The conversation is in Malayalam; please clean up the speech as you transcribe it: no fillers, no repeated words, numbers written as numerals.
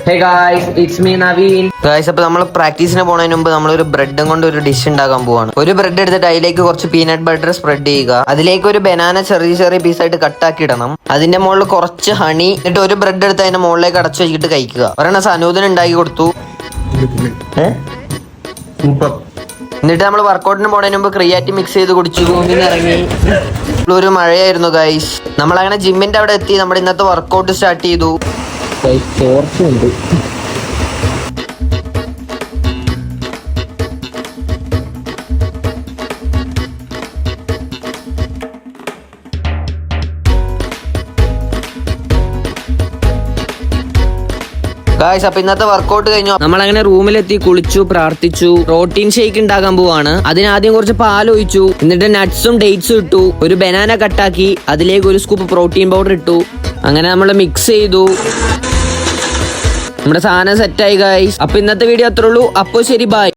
Hey guys, it's me Naveen. Guys, അപ്പൊ നമ്മൾ പ്രാക്ടീസിന് പോണതിന് മുമ്പ് നമ്മളൊരു ബ്രെഡും കൊണ്ട് ഒരു ഡിഷ് ഉണ്ടാക്കാൻ പോവാണ്. ഒരു ബ്രെഡ് എടുത്തിട്ട് അതിലേക്ക് കുറച്ച് പീനട്ട് ബട്ടർ സ്പ്രെഡ് ചെയ്യുക. അതിലേക്ക് ഒരു ബനാന ചെറിയ ചെറിയ പീസായിട്ട് കട്ടാക്കി ഇടണം. അതിന്റെ മുകളിൽ കുറച്ച് ഹണി, എന്നിട്ട് ഒരു ബ്രെഡ് എടുത്ത് അതിന്റെ മുകളിലേക്ക് അടച്ചു വെച്ചിട്ട് കഴിക്കുക. ഒരെണ്ണം സനൂദിന് ഉണ്ടാക്കി കൊടുത്തു. എന്നിട്ട് നമ്മൾ വർക്കൗട്ടിന് പോണതിന് മുമ്പ് ക്രിയാറ്റിൻ മിക്സ് ചെയ്ത് കുടിച്ചു. ഇറങ്ങി ഒരു മഴയായിരുന്നു ഗൈസ്. നമ്മളങ്ങനെ ജിമ്മിന്റെ അവിടെ എത്തി. നമ്മുടെ ഇന്നത്തെ വർക്കൗട്ട് സ്റ്റാർട്ട് ചെയ്തു. തോർച്ചുണ്ട്. ഗായ്സ്, അപ്പൊ ഇന്നത്തെ വർക്കൗട്ട് കഴിഞ്ഞു. നമ്മളങ്ങനെ റൂമിലെത്തി കുളിച്ചു, പ്രാർത്ഥിച്ചു. പ്രോട്ടീൻ ഷേക്ക് ഉണ്ടാക്കാൻ പോവാണ്. അതിനാദ്യം കുറച്ച് പാൽ ഒഴിച്ചു, എന്നിട്ട് നട്ട്സും ഡേറ്റ്സും ഇട്ടു. ഒരു ബനാന കട്ടാക്കി അതിലേക്ക് ഒരു സ്കൂപ്പ് പ്രോട്ടീൻ പൗഡർ ഇട്ടു. അങ്ങനെ നമ്മൾ മിക്സ് ചെയ്തു. നമ്മുടെ സാധനം സെറ്റായി ഗായ്സ്. അപ്പൊ ഇന്നത്തെ വീഡിയോ അത്രേ ഉള്ളൂ. അപ്പൊ ശരി, ബൈ.